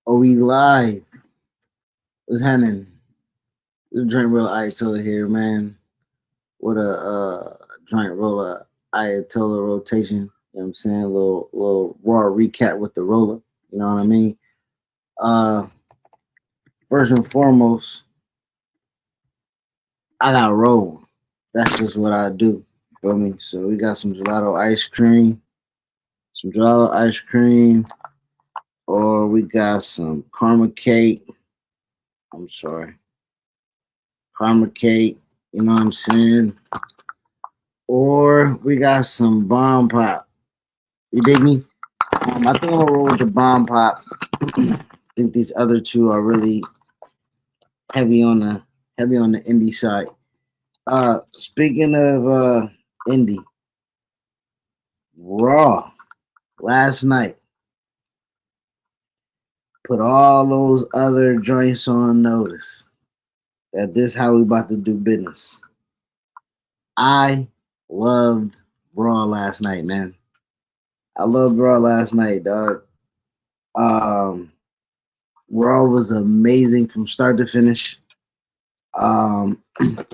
Are we live? What's happening? This is Joint Rolla Ayatollah here, man. With a Joint Rolla Ayatollah rotation. You know what I'm saying? A little raw recap with the roller. You know what I mean? Uh, First and foremost, I got roll. That's just what I do. Feel me? So we got some gelato ice cream, or we got some karma cake. I'm sorry, karma cake. You know what I'm saying? Or we got some bomb pop. You dig me? I think I'm gonna roll with the bomb pop. I think these other two are really heavy on the indie side. Speaking of indie, Raw last night put all those other joints on notice that this how we about to do business. I loved Raw last night, man. I loved Raw last night, dog. Um, Raw was amazing from start to finish. Um,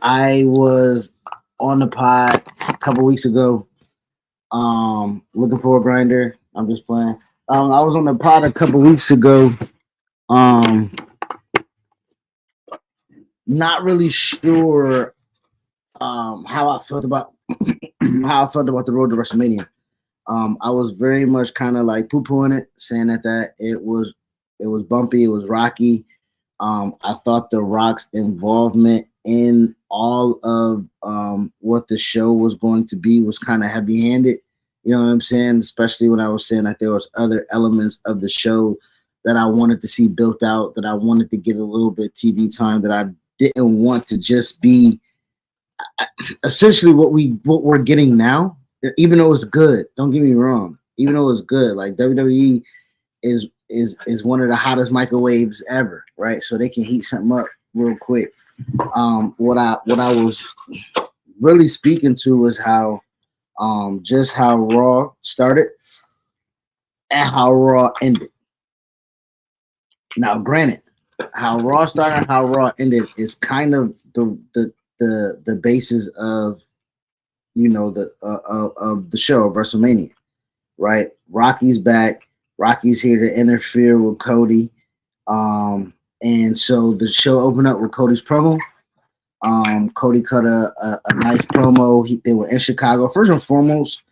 I was on the pod a couple weeks ago. Looking for a grinder. I'm just playing. I was on the pod a couple weeks ago. Um, Not really sure how I felt about how I felt about the road to WrestleMania. I was very much kind of like poo-pooing it, saying that it was bumpy, it was rocky. I thought The Rock's involvement in all of what the show was going to be was kind of heavy-handed. You know what I'm saying? Especially when I was saying that there was other elements of the show that I wanted to see built out, that I wanted to get a little bit TV time, that I didn't want to just be essentially what we're getting now. Even though it's good, don't get me wrong. Even though it's good, like WWE is one of the hottest microwaves ever, right? So they can heat something up real quick. What I was really speaking to was how just how Raw started and how Raw ended. Now, granted, how Raw started and how Raw ended is kind of the basis of of the show of WrestleMania, right? Rocky's back. Rocky's here to interfere with Cody. And so the show opened up with Cody's promo. Cody cut a nice promo. They were in Chicago. First and foremost,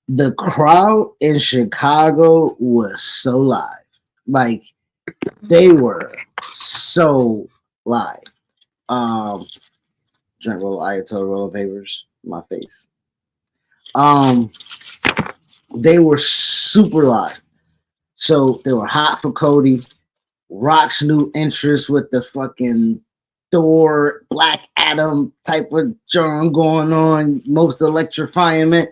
the crowd in Chicago was so live. Like, they were so live. Drink roll Ayatollah roller papers. My face. Um, they were super live. So they were hot for Cody. Rock's new interest with the fucking Thor, Black Adam type of John going on, most electrifying man.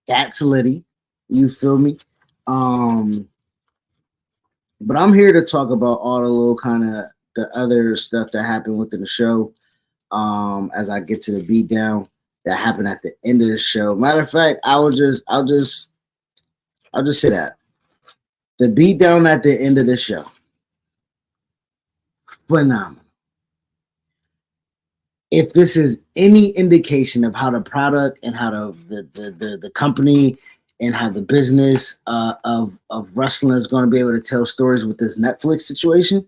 That's Liddy. You feel me? But I'm here to talk about all the little kind of the other stuff that happened within the show. As I get to the beatdown that happened at the end of the show. Matter of fact, I'll just say that. The beatdown at the end of the show. Phenomenal. If this is any indication of how the product and how the company and how the business of wrestling is going to be able to tell stories with this Netflix situation,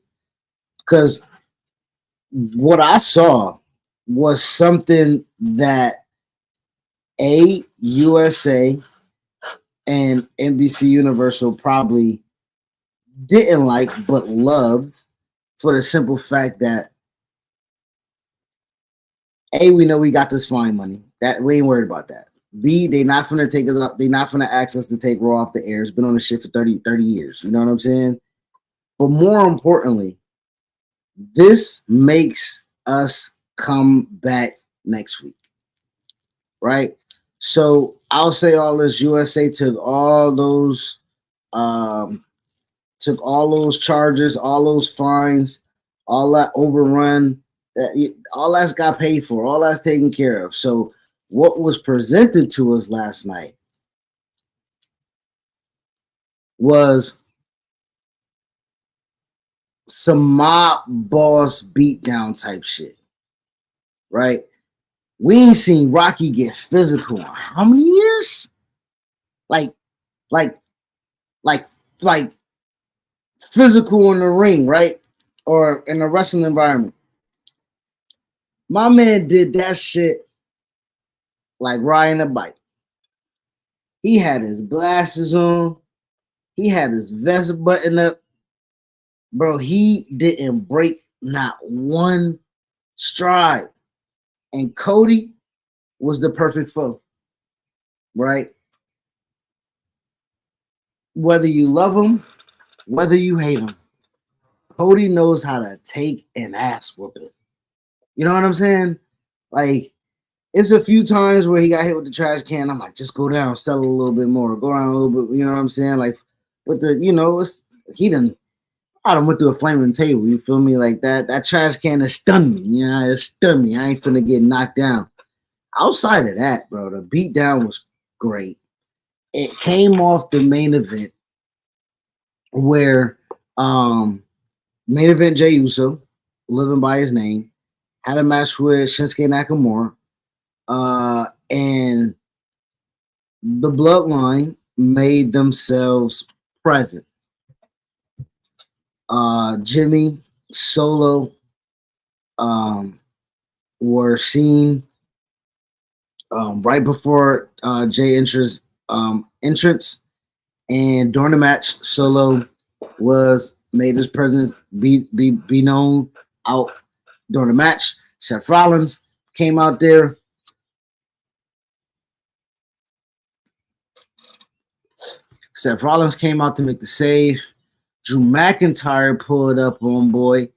because what I saw was something that USA and NBC Universal probably didn't like but loved, for the simple fact that we know we got this fine money. That we ain't worried about that. B, they not gonna take us up, they not gonna ask us to take Raw off the air. It's been on the shit for 30 years. You know what I'm saying? But more importantly, this makes us come back next week. Right? So I'll say all this. USA took all those charges, all those fines, all that overrun, all that's got paid for, all that's taken care of. So what was presented to us last night was some mob boss beatdown type shit, right? We ain't seen Rocky get physical in how many years? Like, like, like, like physical in the ring, right? Or in a wrestling environment. My man did that shit like riding a bike. He had his glasses on. He had his vest buttoned up. Bro, he didn't break not one stride. And Cody was the perfect foe, right? Whether you love him, whether you hate him, Cody knows how to take an ass whooping. You know what I'm saying? Like, it's a few times where he got hit with the trash can. I'm like, just go down, sell a little bit more, go around a little bit. You know what I'm saying? Like, with the, he done. I done went through a flaming table. You feel me? Like that. That trash can has stunned me. You know, it stunned me. I ain't finna get knocked down. Outside of that, bro, the beatdown was great. It came off the main event where main event Jey Uso, living by his name, had a match with Shinsuke Nakamura. And the bloodline made themselves present. Jimmy, Solo, were seen right before Jay enters entrance, and during the match, Solo was made his presence be known out during the match. Seth Rollins came out there. Seth Rollins came out to make the save. Drew McIntyre pulled up on boy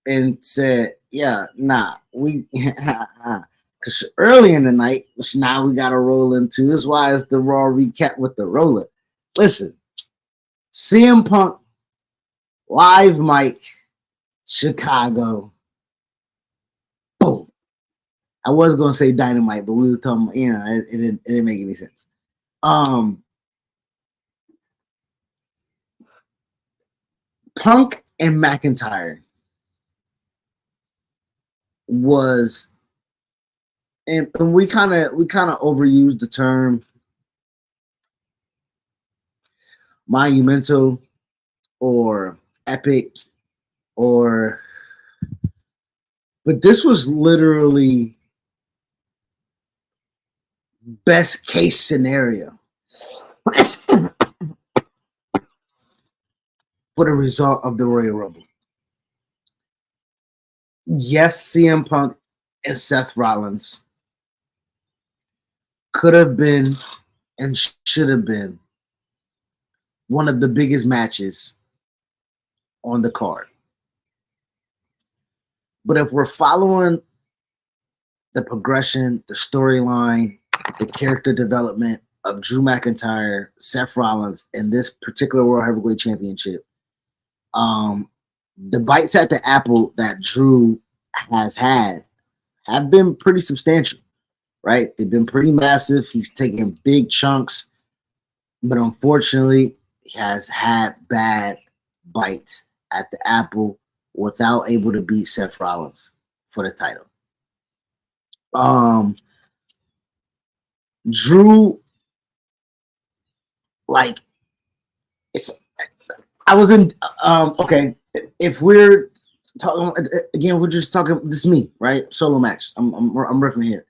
and said, "Yeah, nah, we." Because early in the night, which now we got to roll into. This is why it's the Raw recap with the Rolla. Listen, CM Punk, live mic, Chicago. Boom. I was going to say Dynamite, but we were talking, it didn't make any sense. Punk and McIntyre was, and we kind of overused the term monumental or epic, but this was literally best case scenario for the result of the Royal Rumble. Yes, CM Punk and Seth Rollins could have been and should have been one of the biggest matches on the card. But if we're following the progression, the storyline, the character development of Drew McIntyre, Seth Rollins, and this particular World Heavyweight Championship, the bites at the apple that Drew has had have been pretty substantial, right? They've been pretty massive. He's taken big chunks, but unfortunately, he has had bad bites at the apple without able to beat Seth Rollins for the title. Drew, like, I was in, okay, if we're talking, again, we're just talking, this is me, right? Solo match. I'm riffing here.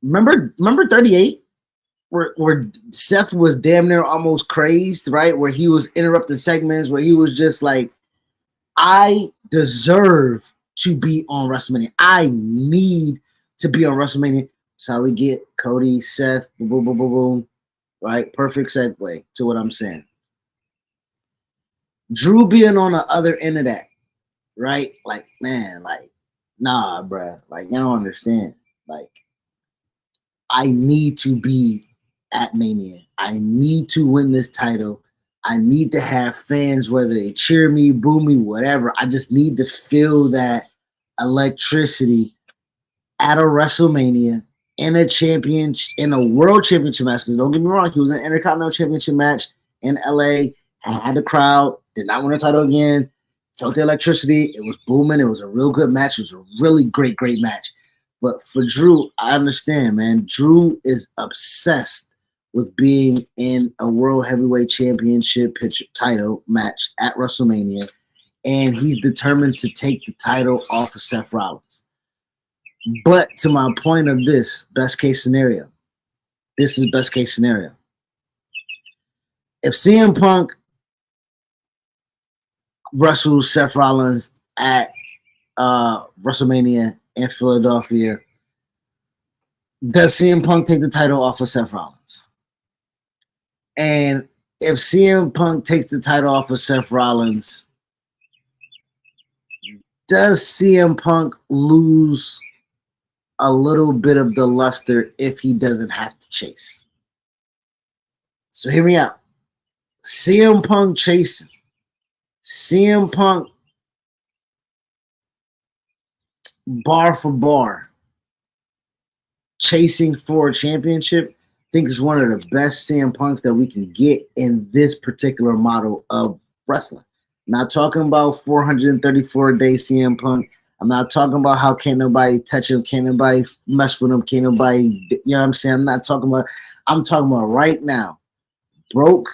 Remember 38? Where Seth was damn near almost crazed, right? Where he was interrupting segments, where he was just like, I deserve to be on WrestleMania. I need to be on WrestleMania. That's how we get Cody, Seth, boom, boom, boom, boom, boom. Right? Perfect segue to what I'm saying. Drew being on the other end of that, right? Like, man, like, nah, bruh. Like, you don't understand. Like, I need to be at Mania. I need to win this title. I need to have fans, whether they cheer me, boo me, whatever. I just need to feel that electricity at a WrestleMania in a world championship match. Because don't get me wrong, he was in an Intercontinental Championship match in LA. I had the crowd, did not win the title again. felt the electricity. It was booming. It was a real good match. It was a really great match. But for Drew, I understand, man. Drew is obsessed with being in a World Heavyweight Championship title match at WrestleMania, and he's determined to take the title off of Seth Rollins. But to my point of this, best case scenario, this is best case scenario. If CM Punk wrestles Seth Rollins at WrestleMania in Philadelphia, does CM Punk take the title off of Seth Rollins? And if CM Punk takes the title off of Seth Rollins, does CM Punk lose a little bit of the luster if he doesn't have to chase? So hear me out. CM Punk chasing. CM Punk bar for bar chasing for a championship. I think is one of the best CM Punks that we can get in this particular model of wrestling. Not talking about 434-day CM Punk. I'm not talking about how can't nobody touch him, can't nobody mess with him, can't nobody, you know what I'm saying? I'm talking about right now, broke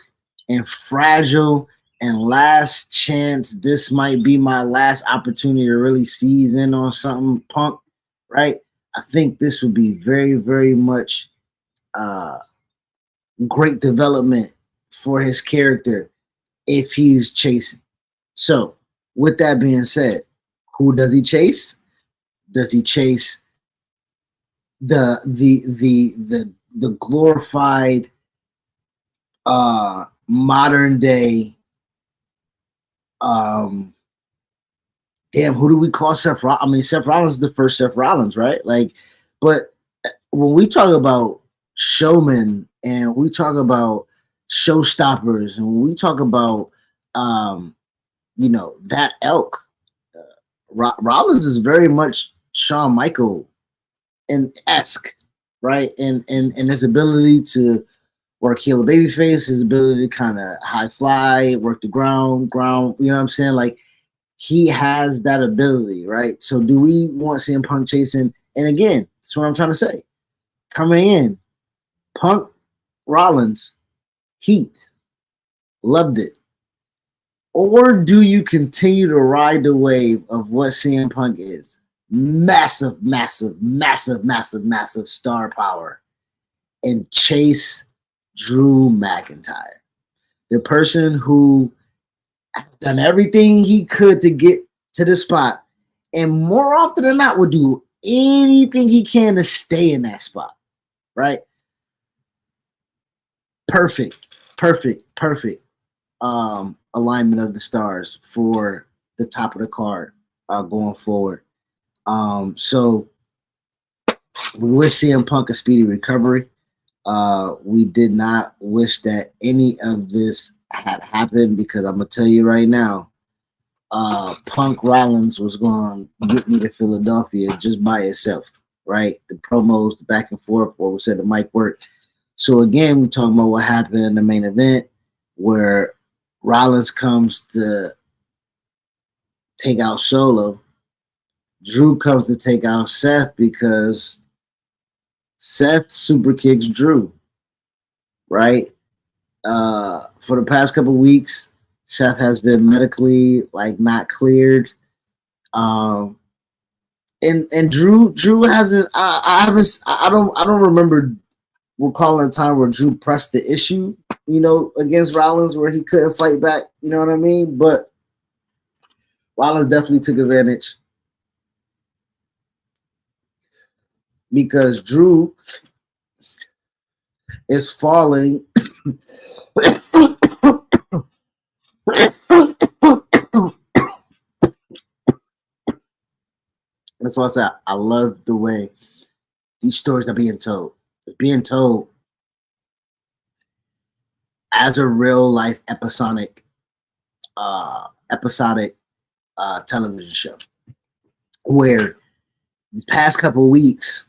and fragile and last chance. This might be my last opportunity to really seize in on something, Punk, right? I think this would be very, very much great development for his character if he's chasing. So, with that being said, who does he chase? Does he chase the glorified modern day damn, who do we call Seth Rollins? I mean, Seth Rollins is the first Seth Rollins, right? Like, but when we talk about showmen and we talk about showstoppers and when we talk about that elk, Rollins is very much Shawn Michael and esque, right? And his ability to work heel babyface, his ability to kind of high fly, work the ground, you know what I'm saying? Like, he has that ability, right? So do we want CM Punk chasing? And again, that's what I'm trying to say. Coming in, Punk, Rollins, heat, loved it. Or do you continue to ride the wave of what CM Punk is? Massive star power. And chase Drew McIntyre. The person who has done everything he could to get to the spot. And more often than not would do anything he can to stay in that spot. Right? Perfect. Alignment of the stars for the top of the card going forward. So we wish CM Punk a speedy recovery. We did not wish that any of this had happened because I'm gonna tell you right now, Punk Rollins was going to get me to Philadelphia just by itself, right? The promos, the back and forth, or we said the mic work. So again, we're talking about what happened in the main event where Rollins comes to take out Solo. Drew comes to take out Seth because Seth super kicks Drew, right? For the past couple weeks, Seth has been medically not cleared. And Drew hasn't. I don't remember recalling a time where Drew pressed the issue, against Rollins where he couldn't fight back. You know what I mean? But Rollins definitely took advantage because Drew is falling. That's why I said I love the way these stories are being told. They're being told as a real life episodic television show, where the past couple of weeks,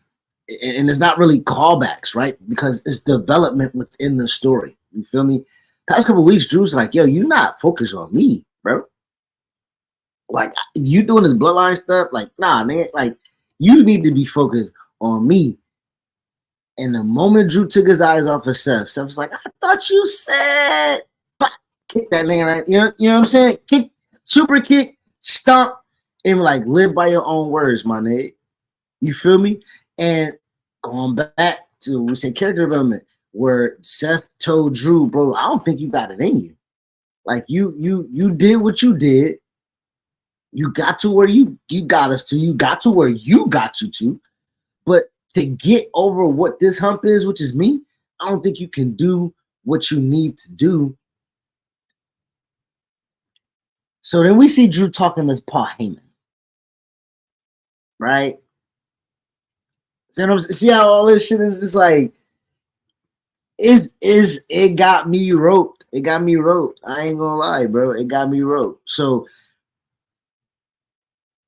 and it's not really callbacks, right? Because it's development within the story. You feel me? Past couple of weeks, Drew's like, yo, you're not focused on me, bro. Like you doing this bloodline stuff, like nah, man. Like you need to be focused on me. And the moment Drew took his eyes off of Seth, Seth was like, "I thought you said." Kick that name right. You know what I'm saying? Kick, super kick, stomp, and like live by your own words, my nigga. You feel me? And going back to we say character development, where Seth told Drew, bro, I don't think you got it in you. Like you did what you did. You got to where you got us to. You got to where you got you to. But to get over what this hump is, which is me, I don't think you can do what you need to do. So then we see Drew talking to Paul Heyman, right? See how all this shit is just like is it got me roped. It got me roped. I ain't gonna lie, bro. It got me roped. So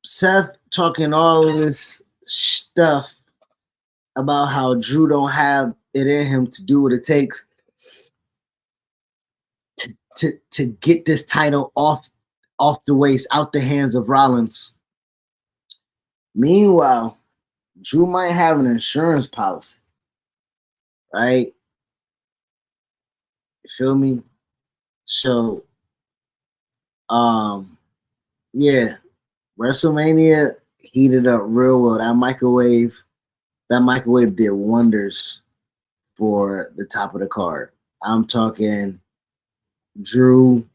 Seth talking all of this stuff about how Drew don't have it in him to do what it takes to get this title off the waist, out the hands of Rollins. Meanwhile, Drew might have an insurance policy, right? You feel me? So, yeah, WrestleMania heated up real well. That microwave did wonders for the top of the card. I'm talking Drew,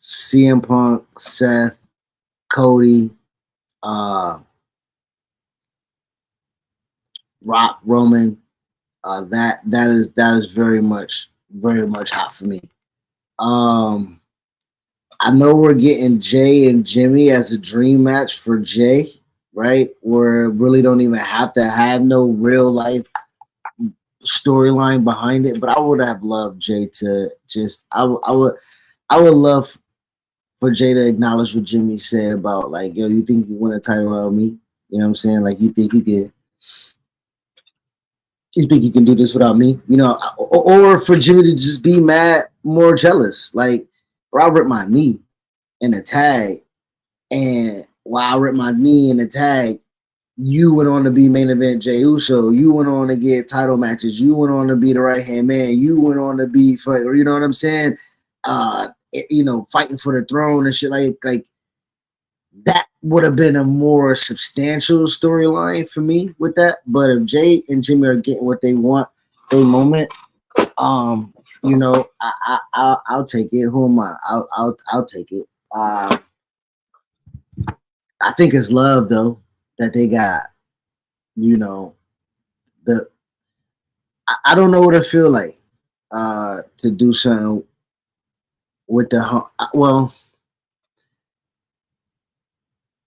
CM Punk, Seth, Cody, Rock, Roman. That is very much hot for me. I know we're getting Jay and Jimmy as a dream match for Jay, right? Where really don't even have to have no real life storyline behind it. But I would have loved Jay to just I would love for Jay to acknowledge what Jimmy said about like, yo, you think you win a title without me? You know what I'm saying? Like you think you can do this without me? You know, or for Jimmy to just be mad, more jealous. Like, bro, I ripped my knee in a tag, and while I ripped my knee in the tag, you went on to be main event Jey Uso. You went on to get title matches. You went on to be the right hand man. You went on to be, you know what I'm saying? Fighting for the throne and shit like that would have been a more substantial storyline for me with that. But if Jay and Jimmy are getting what they want, a moment, I'll take it. Who am I? I'll take it. I think it's love though that they got. You know, I don't know what it feel like to do something with the well.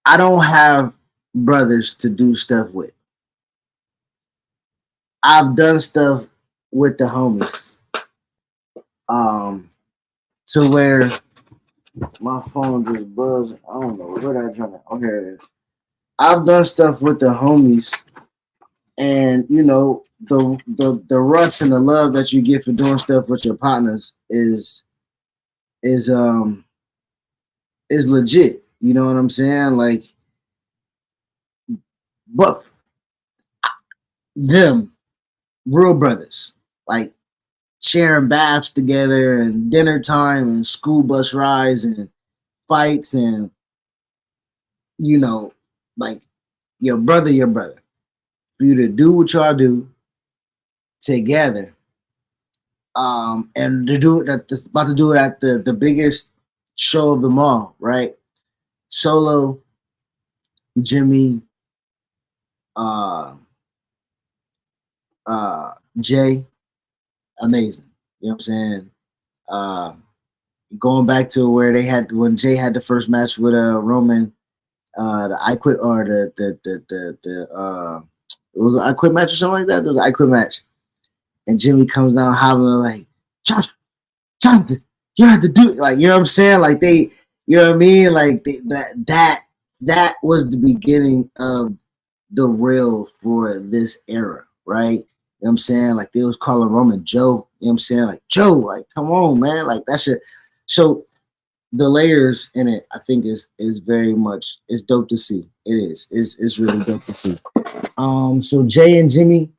I don't have brothers to do stuff with. I've done stuff with the homies. To where my phone just buzzed. I don't know where that trying to. Oh, here it is. I've done stuff with the homies, and you know the rush and the love that you get for doing stuff with your partners is legit. You know what I'm saying? Like, but them real brothers, like sharing baths together and dinner time and school bus rides and fights and like your brother. For you to do what y'all do together, and to do it about to do it at the biggest show of them all, right? Solo, Jimmy, Jay, amazing. You know what I'm saying? Going back to where they had when Jay had the first match with Roman, the I Quit or it was an I Quit match or something like that. There was an I Quit match, and Jimmy comes down hobbling like, Jonathan, you have to do it. Like, you know what I'm saying? Like you know what I mean? Like that was the beginning of the real for this era, right? You know what I'm saying? Like they was calling Roman Joe. You know what I'm saying? Like Joe, like come on, man, like that shit. So the layers in it, I think is very much it's dope to see. It is. It's really dope to see. So Jay and Jimmy,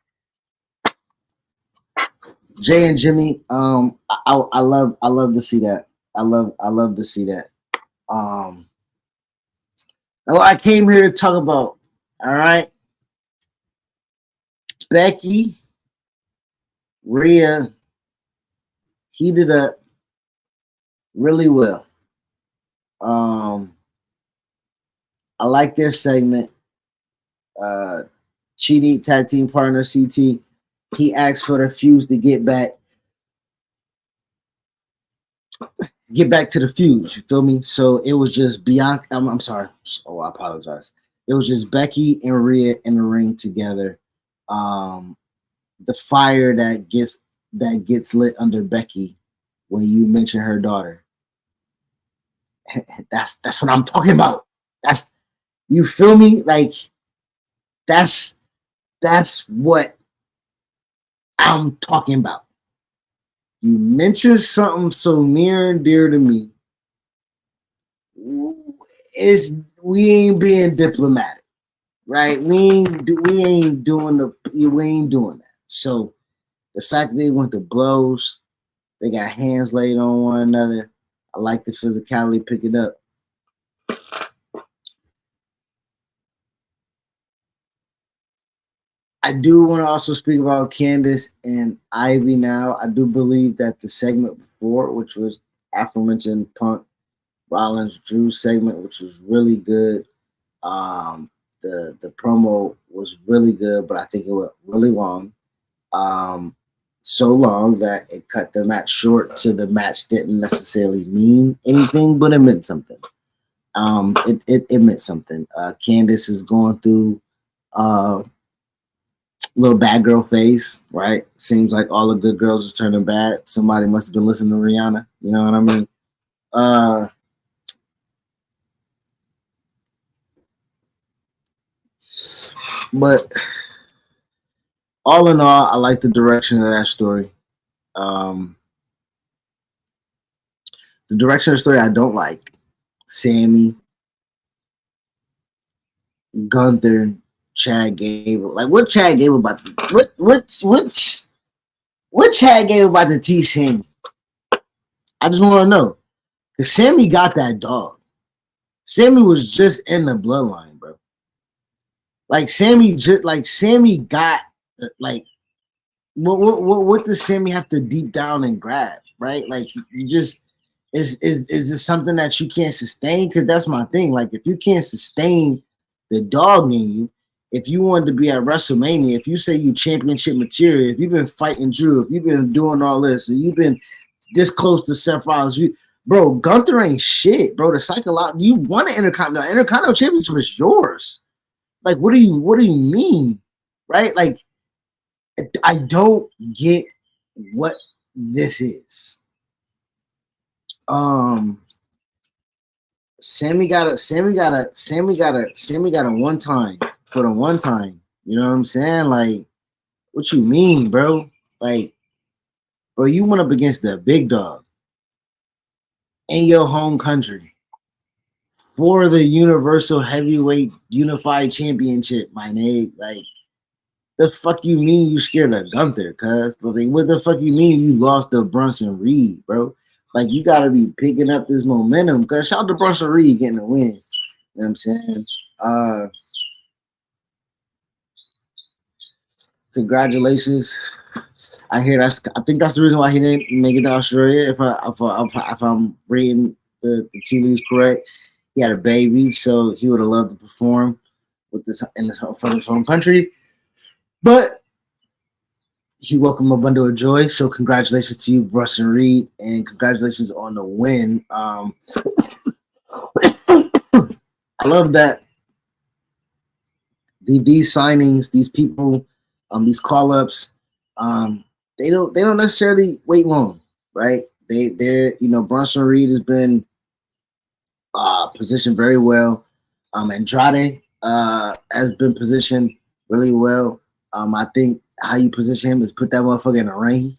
I love to see that. I love to see that. Um, now I came here to talk about. All right, Becky, Rhea heated up really well. Um, I like their segment. Uh, Cheaty tag team partner CT. He asked for the fuse to get back to the fuse. You feel me? So it was just Bianca. I'm sorry. Oh, I apologize. It was just Becky and Rhea in the ring together. Um, the fire that gets lit under Becky when you mention her daughter. That's what I'm talking about. That's you feel me? Like that's that's what I'm talking about. You mentioned something so near and dear to me. Is we ain't being diplomatic, right? We ain't doing that. So the fact that they went to blows, they got hands laid on one another. I like the physicality pick it up. I do want to also speak about Candace and Ivy now. I do believe that the segment before, which was aforementioned Punk Rollins Drew segment, which was really good. The promo was really good, but I think it went really long. Um, so long that it cut the match short. So the match didn't necessarily mean anything, but it meant something. It meant something. Candace is going through little bad girl phase, right? Seems like all the good girls is turning bad. Somebody must have been listening to Rihanna. You know what I mean? Uh, but all in all, I like the direction of that story. Um, the direction of the story I don't like. Sammy, Gunther, Chad Gable. Like what Chad Gable about the what Chad Gable about the T Sammy? I just want to know. Cause Sammy got that dog. Sammy was just in the bloodline, bro. Like Sammy got like what does Sammy have to deep down and grab, right? Like you just is it something that you can't sustain? Because that's my thing. Like if you can't sustain the dog in you, if you wanted to be at WrestleMania, if you say you championship material, if you've been fighting Drew, if you've been doing all this, and you've been this close to Seth Rollins, bro, Gunther ain't shit, bro. The psychological, you want an Intercontinental Championship is yours. Like, what do you mean, right? Like, I don't get what this is. Um, Sammy got a one time for the one time. You know what I'm saying? Like, what you mean, bro? Like, bro, you went up against the big dog in your home country for the Universal Heavyweight Unified Championship, my nigga. Like, the fuck you mean you scared of Gunther, cuz? Like, what the fuck you mean you lost to Brunson Reed, bro? Like, you gotta be picking up this momentum, cuz shout out to Brunson Reed getting a win. You know what I'm saying? Congratulations. I hear I think that's the reason why he didn't make it to Australia. If I'm reading the tea leaves correct, he had a baby, so he would have loved to perform with this in his from his home country. But he welcomed a bundle of joy. So congratulations to you, Brunson Reed, and congratulations on the win. I love that these signings, these people, these call ups, they don't necessarily wait long, right? They're Brunson Reed has been positioned very well. Andrade has been positioned really well. I think how you position him is put that motherfucker in the ring.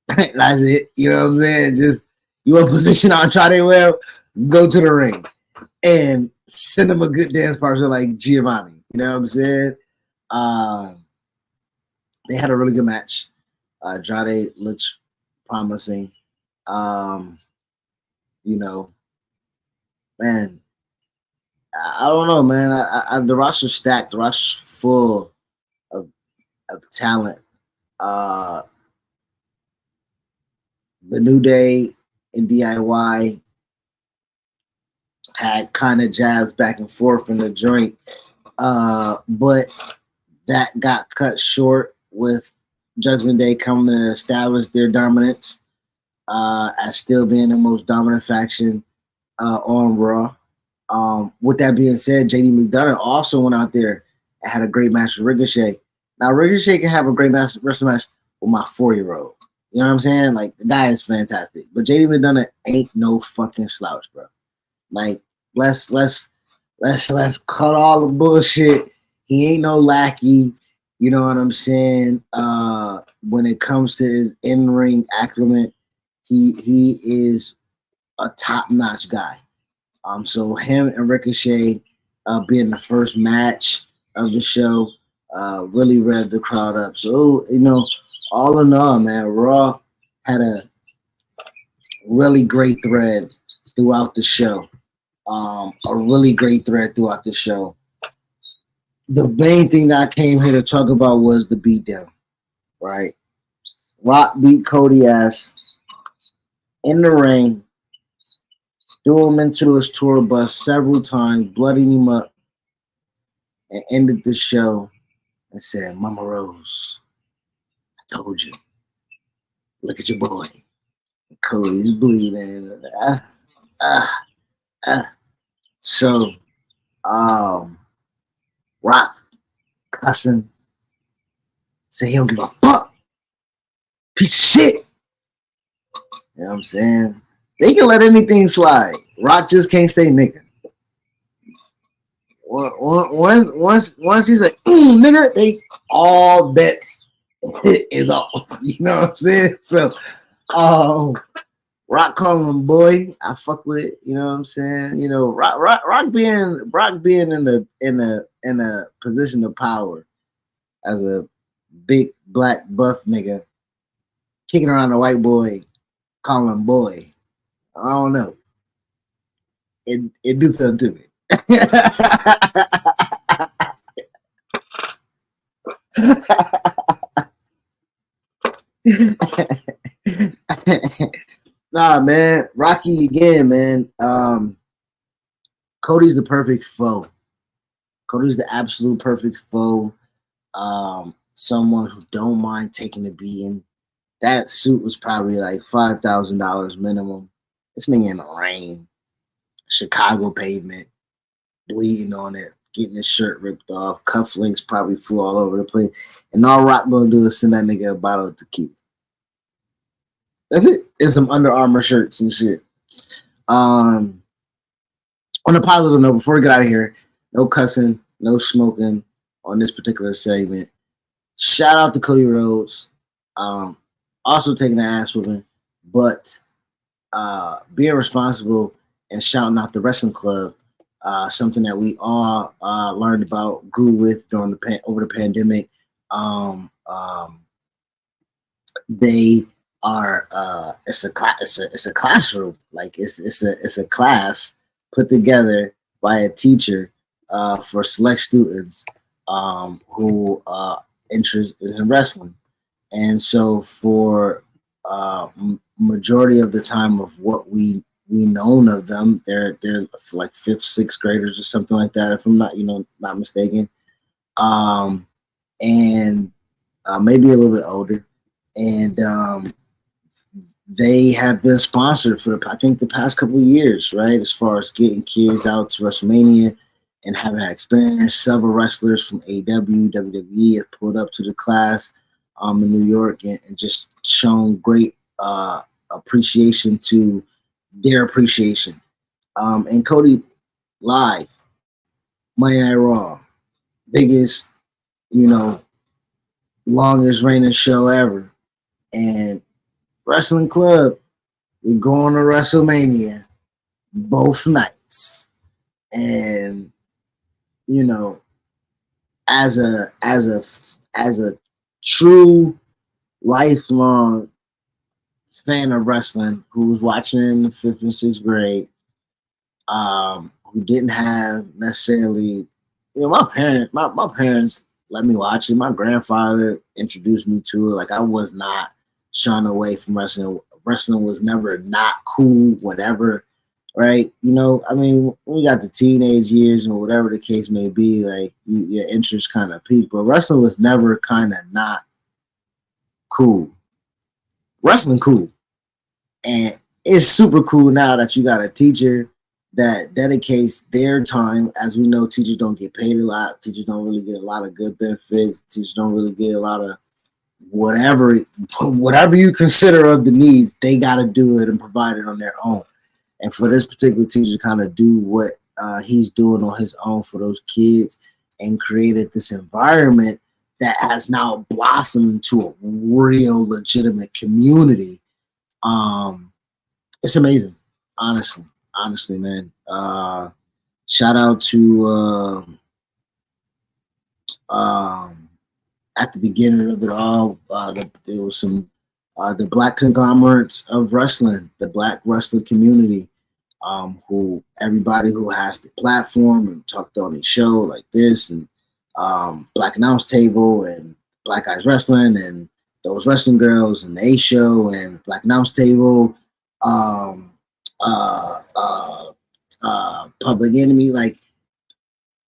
That's it. You know what I'm saying? Just You want to position Andrade well? Go to the ring and send him a good dance partner like Giovanni. You know what I'm saying? Um, they had a really good match. Andrade looks promising. Um, you know, man, I don't know, man. The roster's stacked. The roster's full of, of talent. Uh, the New Day and DIY had kind of jabs back and forth in the joint, but that got cut short with Judgment Day coming to establish their dominance as still being the most dominant faction on Raw. With that being said, JD McDonough also went out there and had a great match with Ricochet. Now, Ricochet can have a great wrestling match with my 4-year-old. You know what I'm saying? Like, the guy is fantastic. But JD McDonough ain't no fucking slouch, bro. Like, let's cut all the bullshit. He ain't no lackey. You know what I'm saying? When it comes to his in-ring acclimate, he is a top-notch guy. So him and Ricochet being the first match of the show really revved the crowd up. So, you know, all in all, man, Raw had a really great thread throughout the show. A really great thread throughout the show. The main thing that I came here to talk about was the beatdown, right? Rock beat Cody ass in the ring, threw him into his tour bus several times, bloodied him up, and ended the show and said, Mama Rose, I told you. Look at your boy. Cody's bleeding. So, Rock cussing, say he don't give a fuck. Piece of shit. You know what I'm saying? They can let anything slide. Rock just can't say nigga. Once he's like, nigga, they all bets is off. You know what I'm saying? So, Rock calling him boy, I fuck with it. You know what I'm saying? You know, Rock being in a position of power as a big black buff nigga, kicking around a white boy, calling him boy. I don't know. It do something to me. Nah, man, Rocky again, man. Cody's the perfect foe. Cody's the absolute perfect foe. Someone who don't mind taking a beating. That suit was probably like $5,000 minimum. This nigga in the rain, Chicago pavement, bleeding on it, getting his shirt ripped off, cufflinks probably flew all over the place, and all Rock gonna do is send that nigga a bottle of tequila. That's it. And some Under Armour shirts and shit. On a positive note, before we get out of here, no cussing, no smoking on this particular segment. Shout out to Cody Rhodes. Also taking the ass whooping, but being responsible and shouting out the wrestling club, something that we all learned about, grew with during over the pandemic. They are it's a classroom, like it's a class put together by a teacher for select students who interest is in wrestling. And so for majority of the time of what we known of them, they're like 5th, 6th graders or something like that, if I'm not mistaken. And maybe a little bit older. And they have been sponsored for I think the past couple of years, right? As far as getting kids out to WrestleMania and having that experience. Several wrestlers from AW, WWE have pulled up to the class in New York and just shown great appreciation to their appreciation. And Cody live, Monday Night Raw, biggest, longest reigning show ever. And Wrestling Club We're going to WrestleMania both nights, and you know, as a true lifelong fan of wrestling who was watching in the fifth and sixth grade, who didn't have necessarily, my parents let me watch it. My grandfather introduced me to it. Like I was not shunned away from wrestling. Wrestling was never not cool, whatever, right? I mean, when you got the teenage years and whatever the case may be, like your interest kind of peaked, but wrestling was never kind of not cool. Wrestling cool. And it's super cool now that you got a teacher that dedicates their time. As we know, teachers don't get paid a lot. Teachers don't really get a lot of good benefits. Teachers don't really get a lot of whatever you consider of the needs. They got to do it and provide it on their own. And for this particular teacher to kind of do what he's doing on his own for those kids and created this environment that has now blossomed into a real legitimate community. It's amazing, honestly, man. Shout out to at the beginning of it all, there was some the black conglomerates of wrestling, the black wrestling community, who everybody who has the platform and talked on the show like this, and Black Announce Table and Black Guys Wrestling and those wrestling girls and the A Show and Black Announce Table, um, uh, uh, Public Enemy, like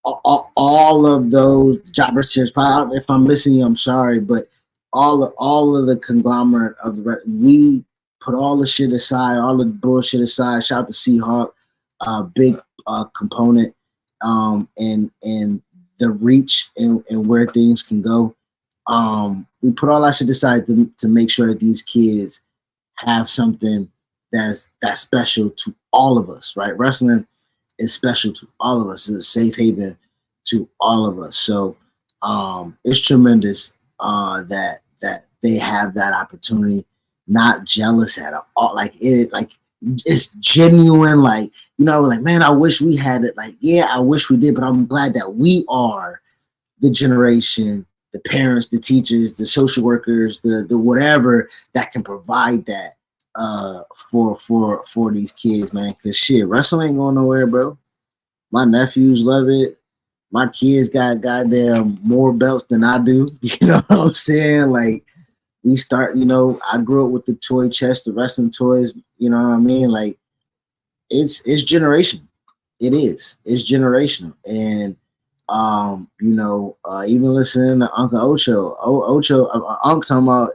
all of those jobbers. If I'm missing you, I'm sorry, but all of the conglomerate of we put all the shit aside, all the bullshit aside. Shout out to Seahawk, big component, and the reach and where things can go. We put all that shit aside to make sure that these kids have something that's special to all of us, right? Wrestling is special to all of us. It's a safe haven to all of us. So it's tremendous that they have that opportunity. Not jealous at all. Like it's genuine. Like like, man, I wish we had it. Like, yeah, I wish we did, but I'm glad that we are the generation, the parents, the teachers, the social workers, the whatever that can provide that for these kids, man. Cause shit, wrestling ain't going nowhere, bro. My nephews love it. My kids got goddamn more belts than I do. You know what I'm saying? Like we start, I grew up with the toy chest, the wrestling toys. You know what I mean? Like it's generational. It is. It's generational, and even listening to Uncle Unc talking about,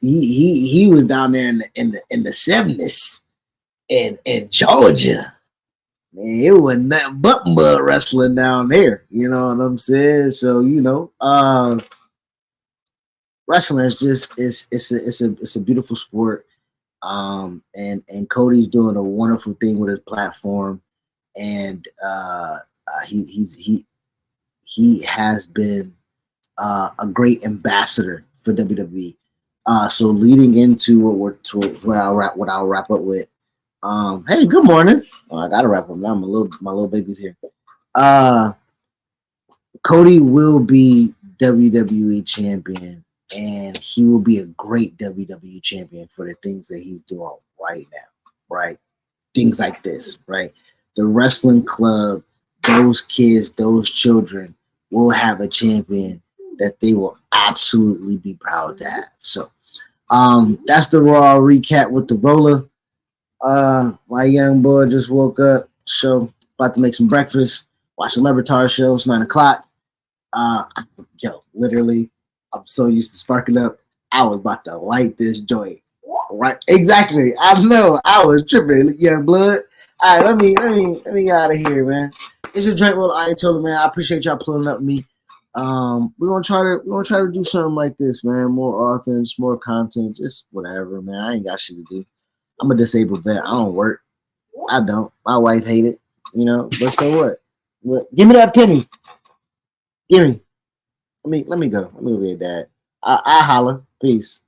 he was down there in the 70s in Georgia. Man, it wasn't nothing but mud wrestling down there. You know what I'm saying? So wrestling is just it's a beautiful sport. And Cody's doing a wonderful thing with his platform, and he has been a great ambassador for WWE. So leading into what I'll wrap up with. Hey, good morning. Oh, I gotta wrap up now. My little baby's here. Cody will be WWE champion, and he will be a great WWE champion for the things that he's doing right now. Right, things like this. Right, the wrestling club, those kids, those children will have a champion that they will absolutely be proud to have. So, that's the Raw recap with the Rolla. My young boy just woke up, so about to make some breakfast, watch the Lebertar show. It's 9:00. Literally, I'm so used to sparking up. I was about to light this joint. Right, exactly. I know. I was tripping. Young blood. All right, let me get out of here, man. It's a drink roll. I told him, man. I appreciate y'all pulling up me. We're gonna try to do something like this, man. More often, more content, just whatever, man. I ain't got shit to do. I'm a disabled vet. I don't work. I don't. My wife hate it, But so what? What? Give me that penny. Give me. Let me go. Let me go be a dad. I holler. Peace.